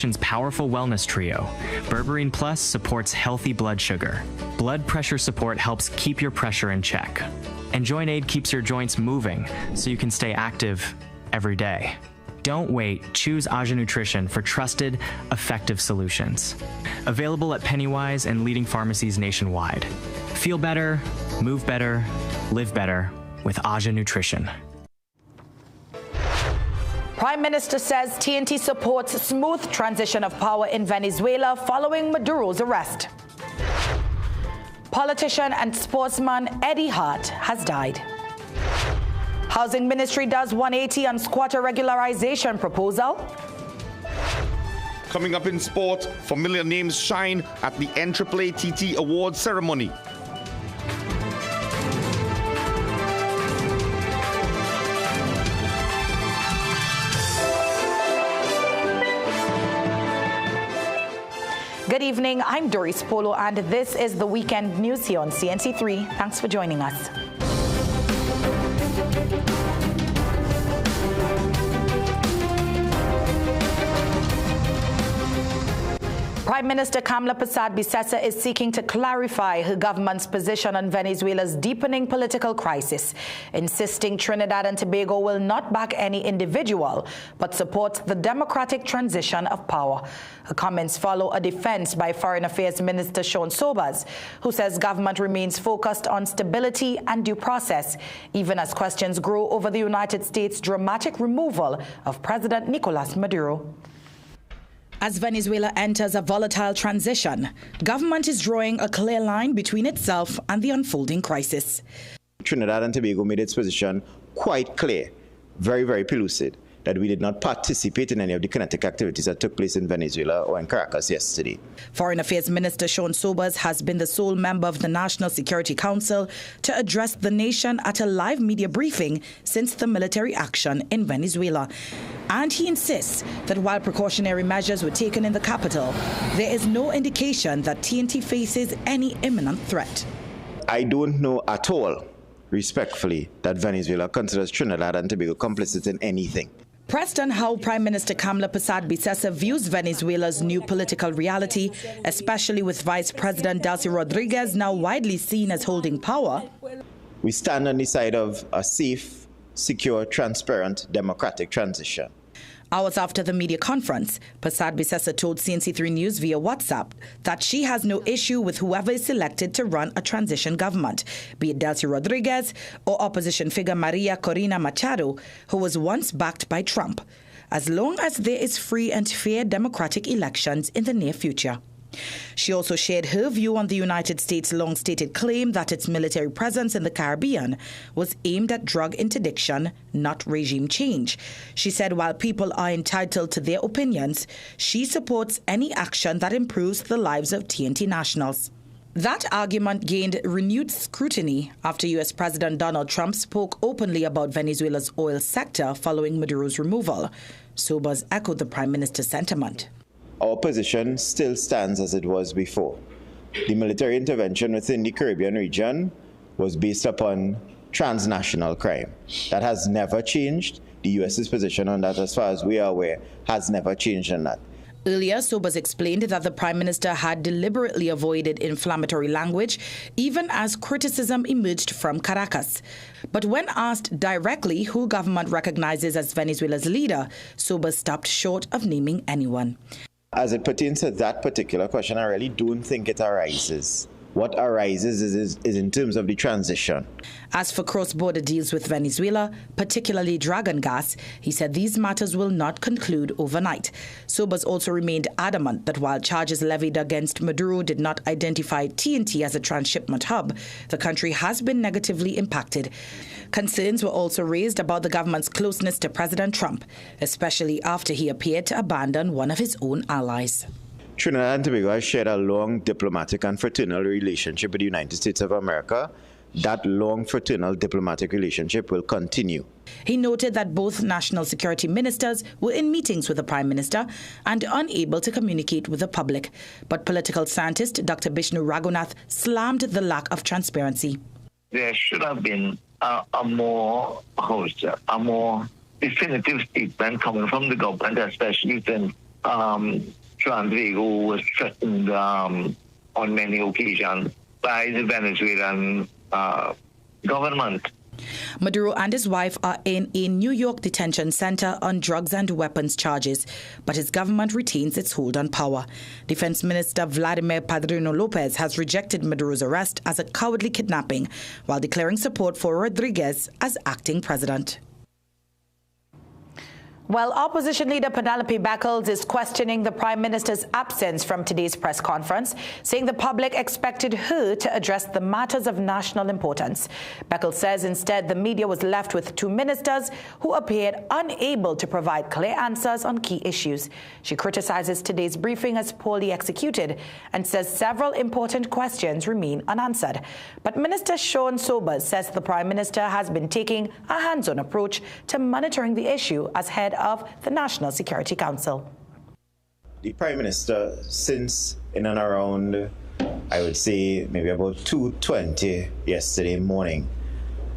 Powerful wellness trio. Berberine Plus supports healthy blood sugar. Blood pressure support helps keep your pressure in check. And Joint Aid keeps your joints moving so you can stay active every day. Don't wait. Choose Aja Nutrition for trusted, effective solutions. Available at Pennywise and leading pharmacies nationwide. Feel better, move better, live better with Aja Nutrition. Prime Minister says TNT supports smooth transition of power in Venezuela following Maduro's arrest. Politician and sportsman Eddie Hart has died. Housing Ministry does 180 on squatter regularization proposal. Coming up in sport, familiar names shine at the NAAATT Awards ceremony. Good evening, I'm Doris Polo, and this is the weekend news here on CNC3. Thanks for joining us. Prime Minister Kamla Persad-Bissessar is seeking to clarify her government's position on Venezuela's deepening political crisis, insisting Trinidad and Tobago will not back any individual, but support the democratic transition of power. Her comments follow a defense by Foreign Affairs Minister Sean Sobers, who says government remains focused on stability and due process, even as questions grow over the United States' dramatic removal of President Nicolas Maduro. As Venezuela enters a volatile transition, government is drawing a clear line between itself and the unfolding crisis. Trinidad and Tobago made its position quite clear, very, very pellucid, that we did not participate in any of the kinetic activities that took place in Venezuela or in Caracas yesterday. Foreign Affairs Minister Sean Sobers has been the sole member of the National Security Council to address the nation at a live media briefing since the military action in Venezuela. And he insists that while precautionary measures were taken in the capital, there is no indication that TNT faces any imminent threat. I don't know at all, respectfully, that Venezuela considers Trinidad and Tobago complicit in anything. Pressed on how Prime Minister Kamla Persad-Bissessar views Venezuela's new political reality, especially with Vice President Delcy Rodriguez now widely seen as holding power. We stand on the side of a safe, secure, transparent, democratic transition. Hours after the media conference, Persad-Bissessar told CNC3 News via WhatsApp that she has no issue with whoever is selected to run a transition government, be it Delcy Rodriguez or opposition figure Maria Corina Machado, who was once backed by Trump, as long as there is free and fair democratic elections in the near future. She also shared her view on the United States' long-stated claim that its military presence in the Caribbean was aimed at drug interdiction, not regime change. She said while people are entitled to their opinions, she supports any action that improves the lives of TNT nationals. That argument gained renewed scrutiny after U.S. President Donald Trump spoke openly about Venezuela's oil sector following Maduro's removal. Sobers echoed the Prime Minister's sentiment. Our position still stands as it was before. The military intervention within the Caribbean region was based upon transnational crime. That has never changed. The U.S.'s position on that, as far as we are aware, has never changed on that. Earlier, Sobers explained that the Prime Minister had deliberately avoided inflammatory language, even as criticism emerged from Caracas. But when asked directly who government recognizes as Venezuela's leader, Sobers stopped short of naming anyone. As it pertains to that particular question, I really don't think it arises. What arises is in terms of the transition. As for cross-border deals with Venezuela, particularly dragon gas, he said these matters will not conclude overnight. Sobers also remained adamant that while charges levied against Maduro did not identify TNT as a transshipment hub, the country has been negatively impacted. Concerns were also raised about the government's closeness to President Trump, especially after he appeared to abandon one of his own allies. Trinidad and Tobago has shared a long diplomatic and fraternal relationship with the United States of America. That long fraternal diplomatic relationship will continue. He noted that both national security ministers were in meetings with the Prime Minister and unable to communicate with the public. But political scientist Dr. Bishnu Raghunath slammed the lack of transparency. There should have been a more definitive statement coming from the government, especially within Trinidad was threatened on many occasions by the Venezuelan government. Maduro and his wife are in a New York detention center on drugs and weapons charges, but his government retains its hold on power. Defense Minister Vladimir Padrino Lopez has rejected Maduro's arrest as a cowardly kidnapping, while declaring support for Rodriguez as acting president. Well, opposition leader Penelope Beckles is questioning the Prime Minister's absence from today's press conference, saying the public expected her to address the matters of national importance. Beckles says instead the media was left with two ministers who appeared unable to provide clear answers on key issues. She criticizes today's briefing as poorly executed and says several important questions remain unanswered. But Minister Sean Sobers says the Prime Minister has been taking a hands-on approach to monitoring the issue as head of the National Security Council. The Prime Minister, since in and around, I would say maybe about 2:20 yesterday morning,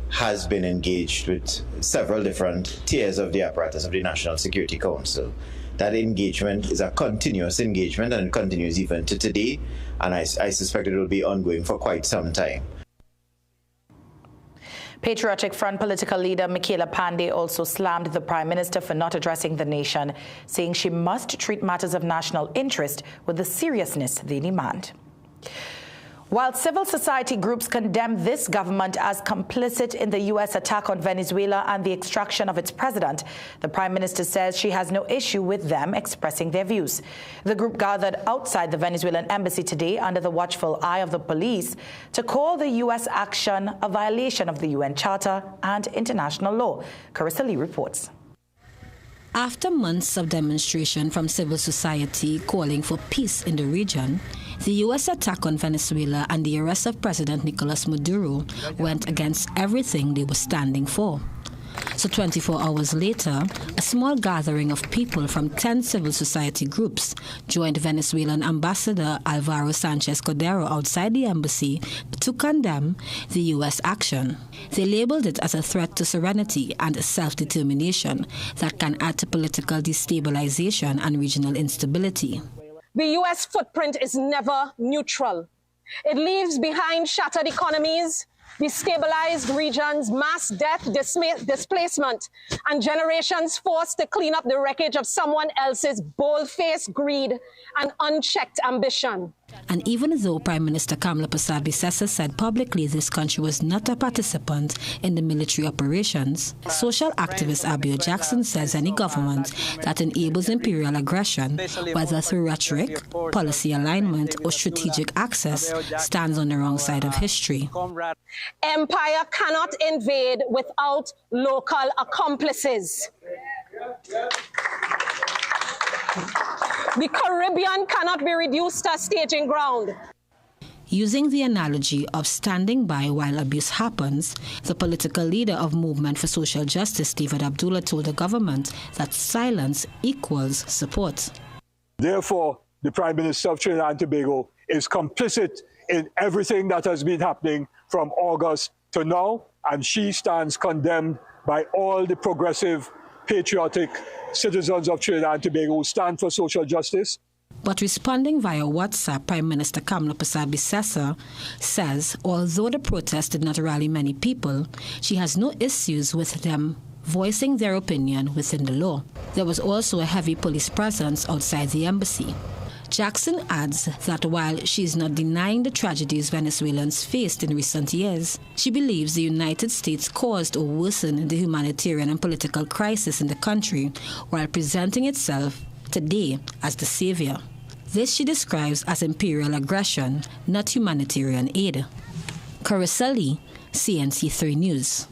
has been engaged with several different tiers of the apparatus of the National Security Council. That engagement is a continuous engagement and it continues even to today, and I suspect it will be ongoing for quite some time. Patriotic Front political leader Michaela Pandey also slammed the Prime Minister for not addressing the nation, saying she must treat matters of national interest with the seriousness they demand. While civil society groups condemn this government as complicit in the U.S. attack on Venezuela and the extraction of its president, the Prime Minister says she has no issue with them expressing their views. The group gathered outside the Venezuelan embassy today under the watchful eye of the police to call the U.S. action a violation of the UN Charter and international law. Carissa Lee reports. After months of demonstration from civil society calling for peace in the region, the U.S. attack on Venezuela and the arrest of President Nicolas Maduro went against everything they were standing for. So 24 hours later, a small gathering of people from 10 civil society groups joined Venezuelan Ambassador Alvaro Sanchez Cordero outside the embassy to condemn the U.S. action. They labeled it as a threat to serenity and self-determination that can add to political destabilization and regional instability. The U.S. footprint is never neutral. It leaves behind shattered economies, destabilized regions, mass death, displacement, and generations forced to clean up the wreckage of someone else's bold-faced greed and unchecked ambition. And even though Prime Minister Kamla Persad-Bissessar said publicly this country was not a participant in the military operations, social activist Abio Jackson says any government that enables imperial aggression, whether through rhetoric, policy alignment, or strategic access, stands on the wrong side of history. Empire cannot invade without local accomplices. The Caribbean cannot be reduced to a staging ground. Using the analogy of standing by while abuse happens, the political leader of Movement for Social Justice, David Abdullah, told the government that silence equals support. Therefore, the Prime Minister of Trinidad and Tobago is complicit in everything that has been happening from August to now, and she stands condemned by all the progressive, patriotic citizens of Trinidad and Tobago who stand for social justice. But responding via WhatsApp, Prime Minister Kamla Persad-Bissessar says although the protest did not rally many people, she has no issues with them voicing their opinion within the law. There was also a heavy police presence outside the embassy. Jackson adds that while she is not denying the tragedies Venezuelans faced in recent years, she believes the United States caused or worsened the humanitarian and political crisis in the country while presenting itself today as the savior. This she describes as imperial aggression, not humanitarian aid. Carissa Lee, CNC3 News.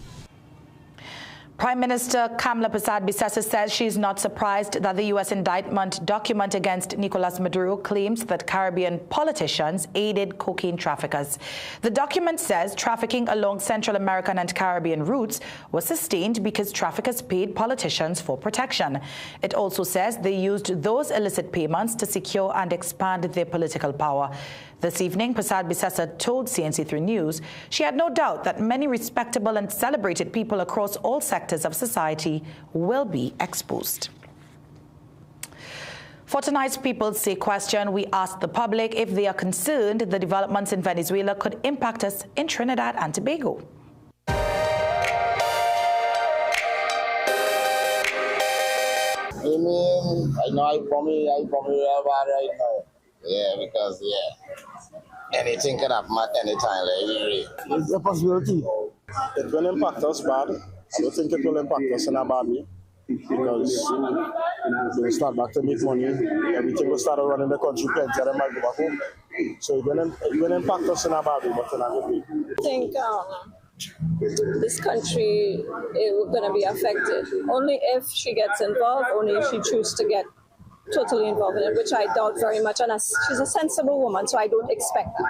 Prime Minister Kamla Persad-Bissessar says she is not surprised that the U.S. indictment document against Nicolas Maduro claims that Caribbean politicians aided cocaine traffickers. The document says trafficking along Central American and Caribbean routes was sustained because traffickers paid politicians for protection. It also says they used those illicit payments to secure and expand their political power. This evening, Persad-Bissessar told CNC3 News she had no doubt that many respectable and celebrated people across all sectors of society will be exposed. For tonight's People's Say question, we asked the public if they are concerned the developments in Venezuela could impact us in Trinidad and Tobago. I mean, I know I probably real bad right now. Yeah, because, anything can happen at any time, like, really. It's a possibility. It will impact us bad. I don't think it will impact us in a bad way. Because we'll start back to make money. Everything will start running the country, plenty of them might go back home. So it will impact us in a bad way, but in a good way. I think this country is going to be affected. Only if she gets involved, only if she chooses to get totally involved in it, which I doubt very much. And she's a sensible woman, so I don't expect that.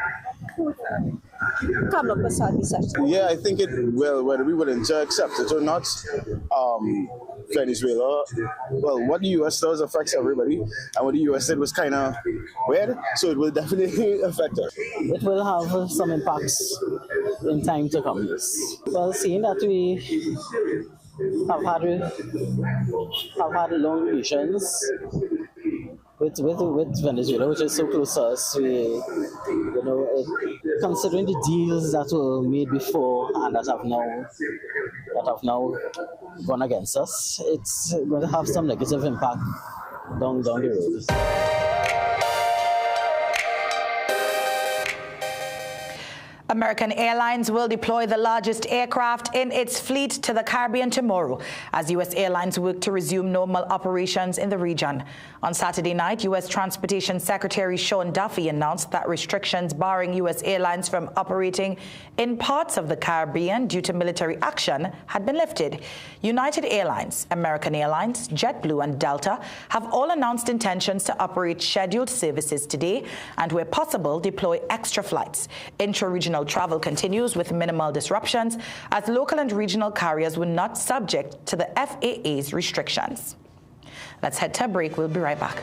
Yeah, I think it will, whether we willing to accept it or not. Venezuela, well, what the U.S. does affects everybody, and what the U.S. did was kind of weird, so it will definitely affect us. It will have some impacts in time to come. Well, seeing that we have had long relations with Venezuela, which is so close to us, considering the deals that were made before and that have now gone against us, it's going to have some negative impact down the road. American Airlines will deploy the largest aircraft in its fleet to the Caribbean tomorrow as U.S. airlines work to resume normal operations in the region. On Saturday night, U.S. Transportation Secretary Sean Duffy announced that restrictions barring U.S. airlines from operating in parts of the Caribbean due to military action had been lifted. United Airlines, American Airlines, JetBlue and Delta have all announced intentions to operate scheduled services today and, where possible, deploy extra flights. Intra-regional travel continues with minimal disruptions as local and regional carriers were not subject to the FAA's restrictions. Let's head to a break. We'll be right back.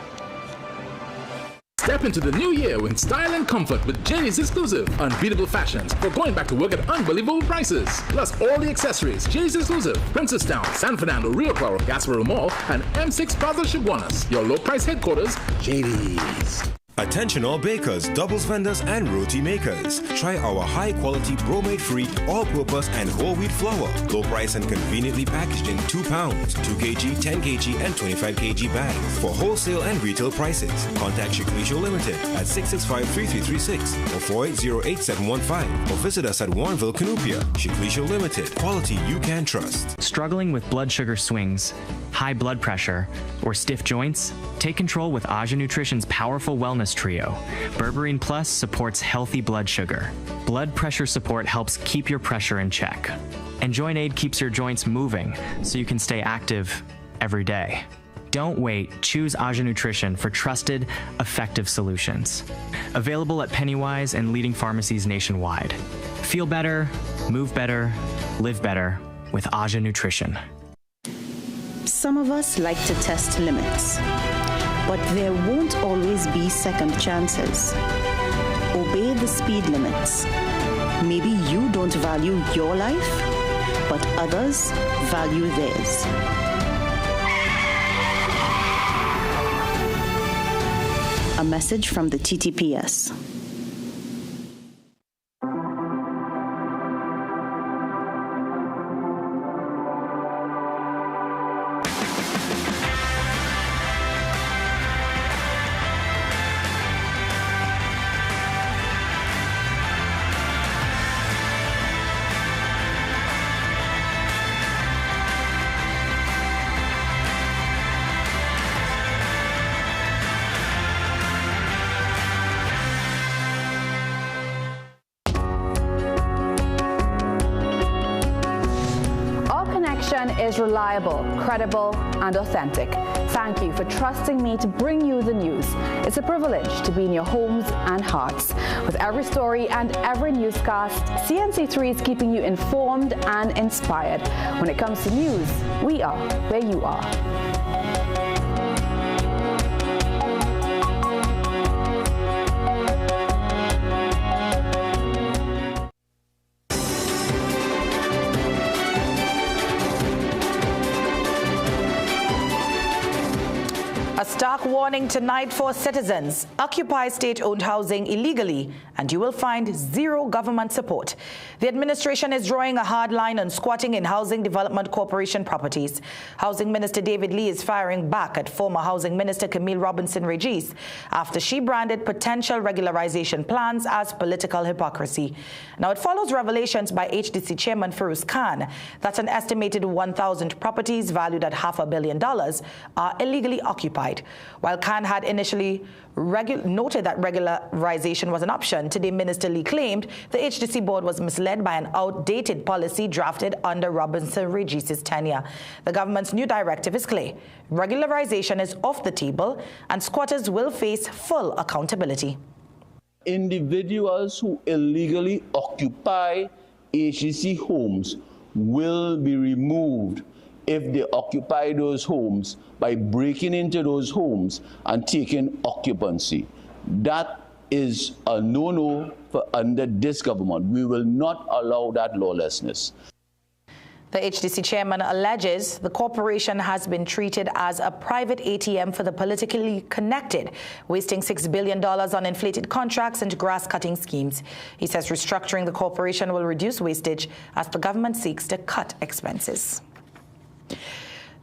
Step into the new year with style and comfort with Jenny's exclusive unbeatable fashions for going back to work at unbelievable prices. Plus all the accessories, Jenny's exclusive, Princestown, San Fernando, Rio Claro, Gasparilla Mall, and M6 Plaza Shiguanas. Your low price headquarters, JD's. Attention all bakers, doubles vendors, and roti makers. Try our high-quality bromate-free, all-purpose, and whole wheat flour. Low price and conveniently packaged in 2 pounds, 2 kg, 10 kg, and 25 kg bags. For wholesale and retail prices, contact Shiklisho Limited at 665-3336 or 480-8715 or visit us at Warrenville, Canoopia. Shiklisho Limited, quality you can trust. Struggling with blood sugar swings, high blood pressure, or stiff joints? Take control with Aja Nutrition's powerful wellness trio. Berberine Plus supports healthy blood sugar. Blood pressure support helps keep your pressure in check. And Joint Aid keeps your joints moving so you can stay active every day. Don't wait. Choose Aja Nutrition for trusted, effective solutions. Available at Pennywise and leading pharmacies nationwide. Feel better, move better, live better with Aja Nutrition. Some of us like to test limits, but there won't always be second chances. Obey the speed limits. Maybe you don't value your life, but others value theirs. A message from the TTPS. Is reliable, credible, and authentic. Thank you for trusting me to bring you the news. It's a privilege to be in your homes and hearts. With every story and every newscast, CNC3 is keeping you informed and inspired. When it comes to news, we are where you are. A stark warning warning tonight for citizens. Occupy state-owned housing illegally and you will find zero government support. The administration is drawing a hard line on squatting in Housing Development Corporation properties. Housing Minister David Lee is firing back at former Housing Minister Camille Robinson-Regis after she branded potential regularization plans as political hypocrisy. Now it follows revelations by HDC Chairman Feroz Khan that an estimated 1,000 properties valued at $500 million are illegally occupied. While Khan had initially noted that regularization was an option, today Minister Lee claimed the HDC board was misled by an outdated policy drafted under Robinson-Regis's tenure. The government's new directive is clear. Regularization is off the table and squatters will face full accountability. Individuals who illegally occupy HDC homes will be removed if they occupy those homes by breaking into those homes and taking occupancy. That is a no-no under this government. We will not allow that lawlessness. The HDC chairman alleges the corporation has been treated as a private ATM for the politically connected, wasting $6 billion on inflated contracts and grass-cutting schemes. He says restructuring the corporation will reduce wastage as the government seeks to cut expenses.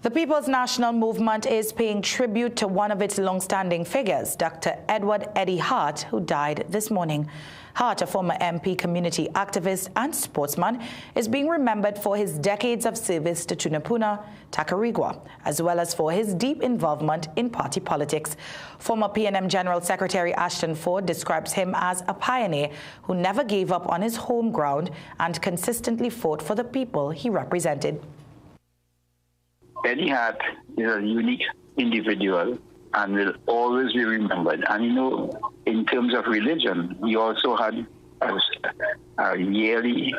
The People's National Movement is paying tribute to one of its long-standing figures, Dr. Edward Eddie Hart, who died this morning. Hart, a former MP, community activist, and sportsman, is being remembered for his decades of service to Tunapuna, Tacarigua, as well as for his deep involvement in party politics. Former PNM General Secretary Ashton Ford describes him as a pioneer who never gave up on his home ground and consistently fought for the people he represented. Eddie Hart is a unique individual and will always be remembered. And you know, in terms of religion, he also had a yearly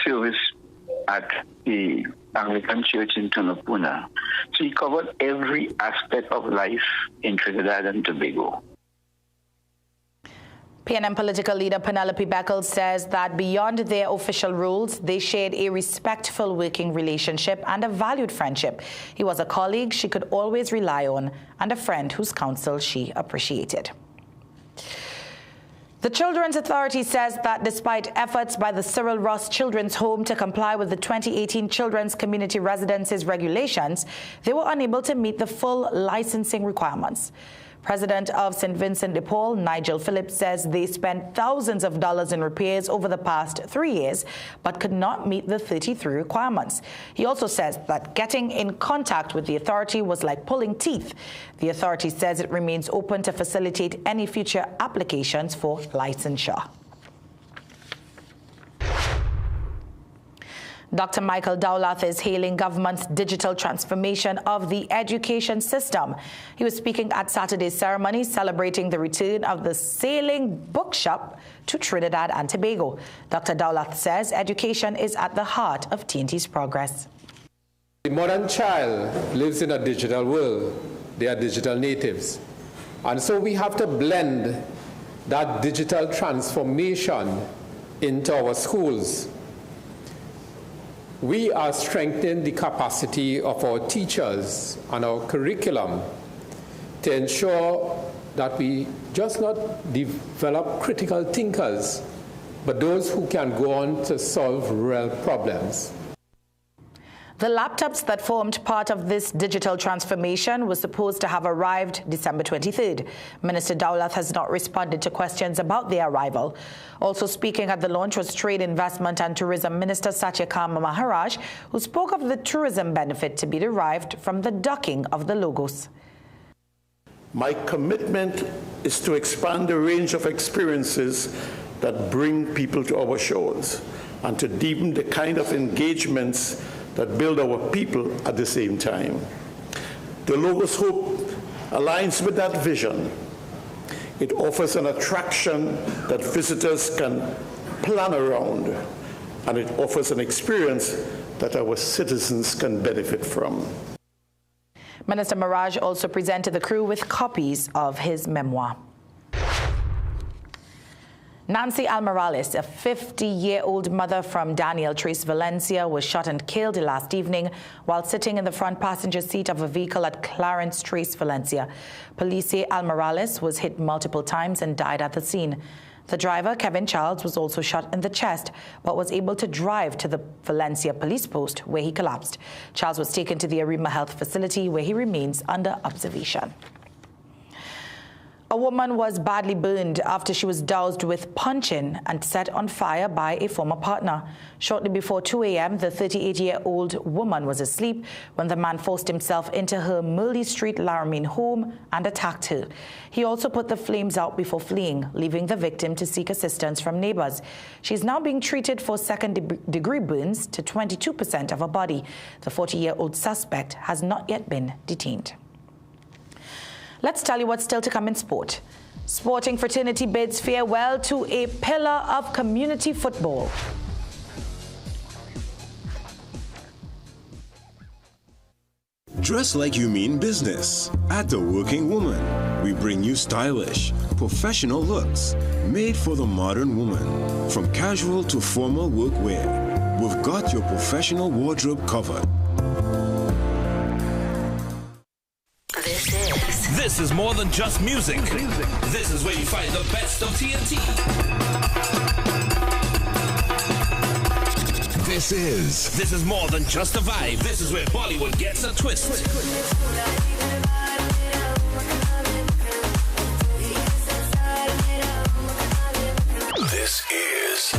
service at the Anglican Church in Tunapuna. So he covered every aspect of life in Trinidad and Tobago. PNM political leader Penelope Beckles says that beyond their official roles, they shared a respectful working relationship and a valued friendship. He was a colleague she could always rely on and a friend whose counsel she appreciated. The Children's Authority says that despite efforts by the Cyril Ross Children's Home to comply with the 2018 Children's Community Residences regulations, they were unable to meet the full licensing requirements. President of St. Vincent de Paul, Nigel Phillips, says they spent thousands of dollars in repairs over the past 3 years, but could not meet the 33 requirements. He also says that getting in contact with the authority was like pulling teeth. The authority says it remains open to facilitate any future applications for licensure. Dr. Michael Dowlath is hailing government's digital transformation of the education system. He was speaking at Saturday's ceremony celebrating the return of the sailing bookshop to Trinidad and Tobago. Dr. Dowlath says education is at the heart of TNT's progress. The modern child lives in a digital world. They are digital natives. And so we have to blend that digital transformation into our schools. We are strengthening the capacity of our teachers and our curriculum to ensure that we just not develop critical thinkers, but those who can go on to solve real problems. The laptops that formed part of this digital transformation were supposed to have arrived December 23rd. Minister Dowlath has not responded to questions about their arrival. Also speaking at the launch was Trade, Investment and Tourism Minister Satyakama Maharaj, who spoke of the tourism benefit to be derived from the docking of the logos. My commitment is to expand the range of experiences that bring people to our shores and to deepen the kind of engagements that build our people at the same time. The Logos Hope aligns with that vision. It offers an attraction that visitors can plan around, and it offers an experience that our citizens can benefit from. Minister Maharaj also presented the crew with copies of his memoir. Nancy Almorales, a 50-year-old mother from Daniel Trace, Valencia, was shot and killed last evening while sitting in the front passenger seat of a vehicle at Clarence Trace, Valencia. Police say Almorales was hit multiple times and died at the scene. The driver, Kevin Charles, was also shot in the chest, but was able to drive to the Valencia police post where he collapsed. Charles was taken to the Arima Health Facility where he remains under observation. A woman was badly burned after she was doused with puncheon and set on fire by a former partner. Shortly before 2 a.m., the 38-year-old woman was asleep when the man forced himself into her Merle Street Laramine home and attacked her. He also put the flames out before fleeing, leaving the victim to seek assistance from neighbors. She is now being treated for second-degree burns to 22% of her body. The 40-year-old suspect has not yet been detained. Let's tell you what's still to come in sport. Sporting fraternity bids farewell to a pillar of community football. Dress like you mean business. At The Working Woman, we bring you stylish, professional looks made for the modern woman. From casual to formal workwear, we've got your professional wardrobe covered. This is more than just music. This is where you find the best of TNT. This is more than just a vibe. This is where Bollywood gets a twist.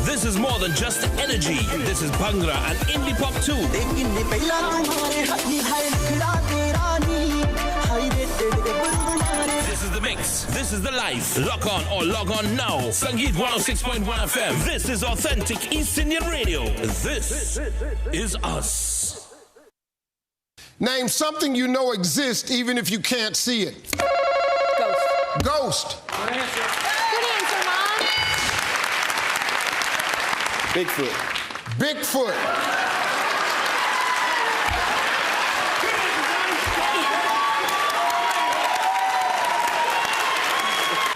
This is more than just energy. This is Bhangra and indie pop too. This is the mix. This is the life. Lock on or log on now. Sangeet 106.1 FM. This is authentic East Indian radio. This is us. Name something you know exists even if you can't see it. Ghost. Ghost. Good answer, Mom. Bigfoot. Bigfoot.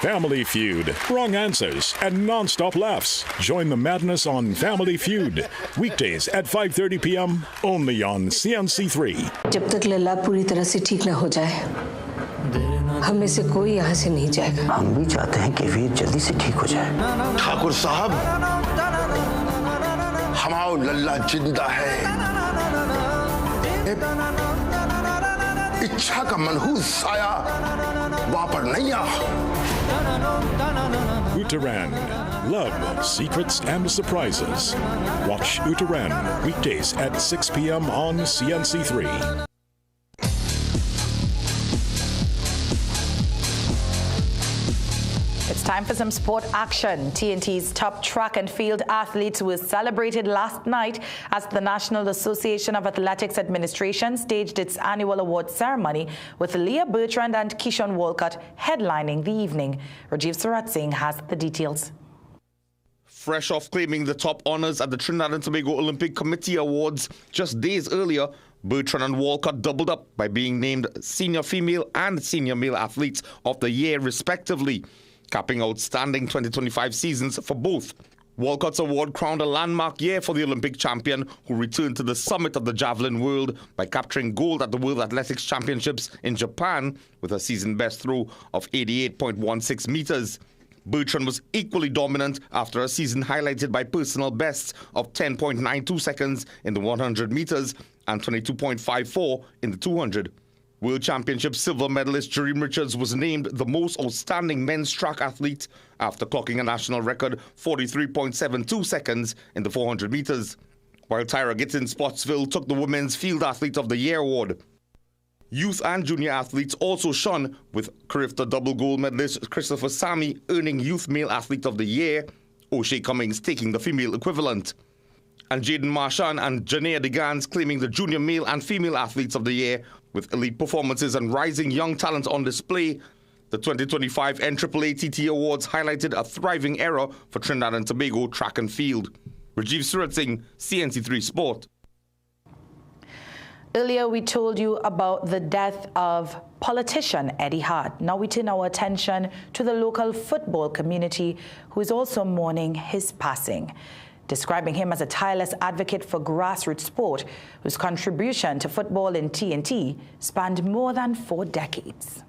Family Feud. Wrong answers and non-stop laughs. Join the madness on Family Feud. Weekdays at 5:30 p.m. only on CNC3. जब तक लल्ला पूरी तरह से ठीक न हो जाए, हम में से कोई यहाँ से नहीं जाएगा। हम भी चाहते हैं कि वीर जल्दी से ठीक हो जाए। ठाकुर साहब, हमारा लल्ला जिंदा है। इच्छा का मनहूस साया वापस नहीं आ। Uttaran. Love, secrets, and surprises. Watch Uttaran weekdays at 6 p.m. on CNC3. It's time for some sport action. TNT's top track and field athletes were celebrated last night as the National Association of Athletics Administration staged its annual award ceremony with Leah Bertrand and Kishon Walcott headlining the evening. Rajiv Surat Singh has the details. Fresh off claiming the top honors at the Trinidad and Tobago Olympic Committee Awards just days earlier, Bertrand and Walcott doubled up by being named Senior Female and Senior Male Athletes of the Year respectively, capping outstanding 2025 seasons for both. Walcott's award crowned a landmark year for the Olympic champion, who returned to the summit of the javelin world by capturing gold at the World Athletics Championships in Japan with a season best throw of 88.16 meters. Bertrand was equally dominant after a season highlighted by personal bests of 10.92 seconds in the 100 meters and 22.54 in the 200. World Championship silver medalist Jareem Richards was named the most outstanding men's track athlete after clocking a national record 43.72 seconds in the 400 meters, while Tyra Gittins Spotsville took the Women's Field Athlete of the Year award. Youth and junior athletes also shone, with Carifta double gold medalist Christopher Sammy earning Youth Male Athlete of the Year, O'Shea Cummings taking the female equivalent, and Jaden Marchand and Janea DeGans claiming the Junior Male and Female Athletes of the Year. With elite performances and rising young talent on display, the 2025 NAAATT Awards highlighted a thriving era for Trinidad and Tobago track and field. Rajiv Surat Singh, CNC3 Sport. Earlier, we told you about the death of politician Eddie Hart. Now we turn our attention to the local football community, who is also mourning his passing, describing him as a tireless advocate for grassroots sport, whose contribution to football in TNT spanned more than 4 decades.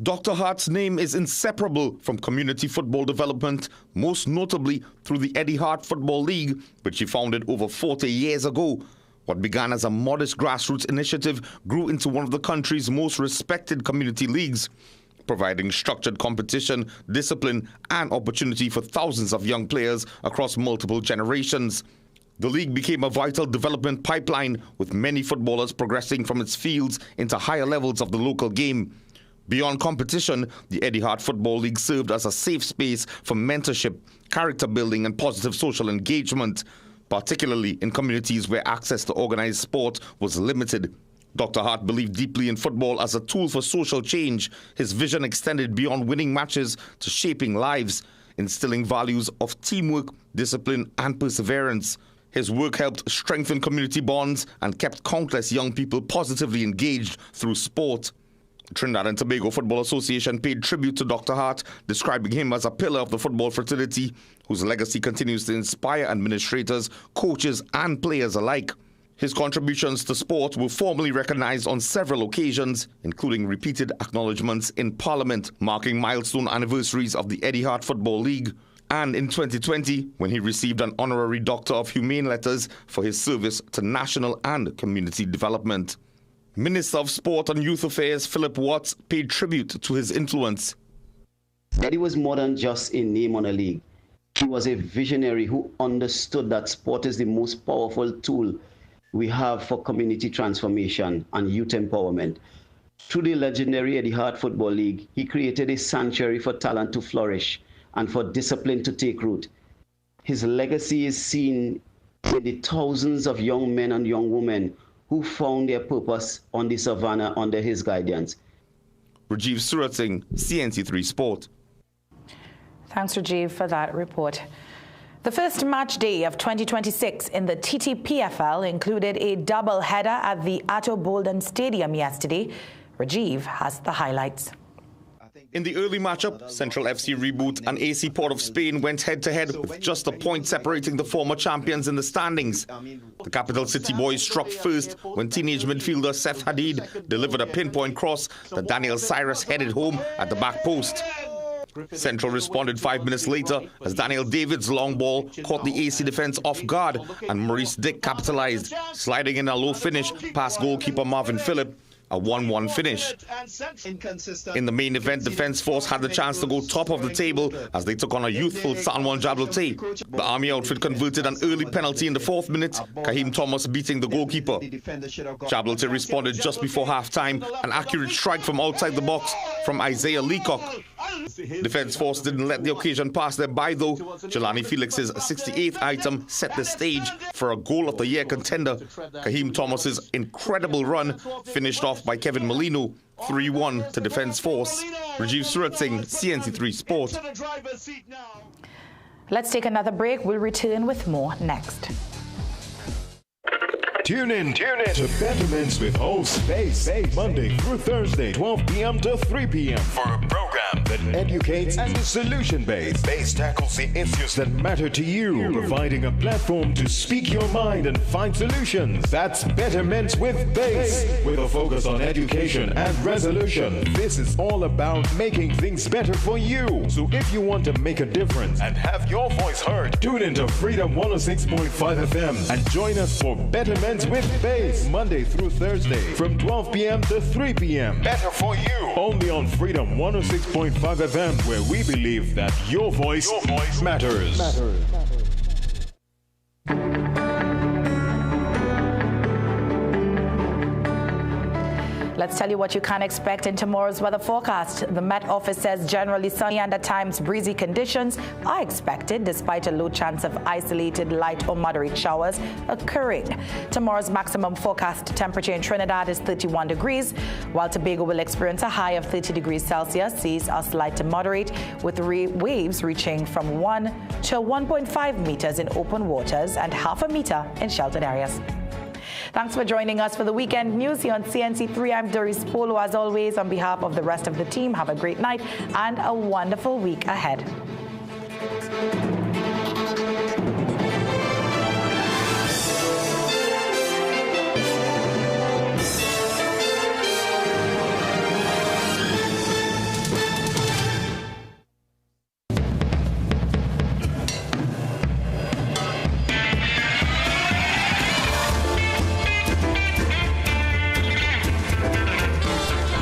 Dr. Hart's name is inseparable from community football development, most notably through the Eddie Hart Football League, which he founded over 40 years ago. What began as a modest grassroots initiative grew into one of the country's most respected community leagues, providing structured competition, discipline, and opportunity for thousands of young players across multiple generations. The league became a vital development pipeline, with many footballers progressing from its fields into higher levels of the local game. Beyond competition, the Eddie Hart Football League served as a safe space for mentorship, character building, and positive social engagement, particularly in communities where access to organized sport was limited. Dr. Hart believed deeply in football as a tool for social change. His vision extended beyond winning matches to shaping lives, instilling values of teamwork, discipline, and perseverance. His work helped strengthen community bonds and kept countless young people positively engaged through sport. Trinidad and Tobago Football Association paid tribute to Dr. Hart, describing him as a pillar of the football fraternity, whose legacy continues to inspire administrators, coaches, and players alike. His contributions to sport were formally recognized on several occasions, including repeated acknowledgements in Parliament, marking milestone anniversaries of the Eddie Hart Football League, and in 2020, when he received an honorary Doctor of Humane Letters for his service to national and community development. Minister of Sport and Youth Affairs Philip Watts paid tribute to his influence. Eddie was more than just a name on a league. He was a visionary who understood that sport is the most powerful tool we have for community transformation and youth empowerment. Through the legendary Eddie Hart Football League, he created a sanctuary for talent to flourish and for discipline to take root. His legacy is seen in the thousands of young men and young women who found their purpose on the savannah under his guidance. Rajiv Surat Singh, CNC3 Sport. Thanks, Rajiv, for that report. The first match day of 2026 in the TTPFL included a double header at the Atto Bolden Stadium yesterday. Rajiv has the highlights. In the early matchup, Central FC Reboot and AC Port of Spain went head-to-head with just a point separating the former champions in the standings. The capital city boys struck first when teenage midfielder Seth Hadid delivered a pinpoint cross that Daniel Cyrus headed home at the back post. Central responded 5 minutes later as Daniel David's long ball caught the AC defence off guard and Maurice Dick capitalised, sliding in a low finish past goalkeeper Marvin Phillip. A 1-1 finish. In the main event, Defence Force had the chance to go top of the table as they took on a youthful San Juan Jablotay. The Army outfit converted an early penalty in the 4th minute, Kahim Thomas beating the goalkeeper. Jablotay responded just before half-time, an accurate strike from outside the box from Isaiah Leacock. Defence Force didn't let the occasion pass them by though. Jelani Felix's 68th item set the stage for a goal of the year contender. Kahim Thomas's incredible run finished off by Kevin Molino, 3-1 to Defence Force. Rajiv Surat Singh, CNC3 Sport. Let's take another break. We'll return with more next. Tune in to Betterments with host Bass, Monday through Thursday, 12 p.m. to 3 p.m. for a program that educates and is solution-based. Bass tackles the issues that matter to you, providing a platform to speak your mind and find solutions. That's Betterments with Bass, with a focus on education and resolution. This is all about making things better for you. So if you want to make a difference and have your voice heard, tune into Freedom 106.5 FM and join us for Betterments with Bass, Monday through Thursday from 12 p.m. to 3 p.m. Better for you. Only on Freedom 106.5 FM, where we believe that your voice matters. Let's tell you what you can expect in tomorrow's weather forecast. The Met Office says generally sunny and at times breezy conditions are expected despite a low chance of isolated light or moderate showers occurring. Tomorrow's maximum forecast temperature in Trinidad is 31 degrees, while Tobago will experience a high of 30 degrees Celsius. Seas are slight to moderate, with waves reaching from 1 to 1.5 meters in open waters and half a meter in sheltered areas. Thanks for joining us for the weekend news here on CNC3. I'm Doris Polo. As always, on behalf of the rest of the team, have a great night and a wonderful week ahead.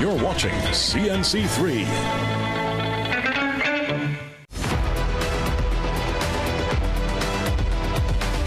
You're watching CNC3.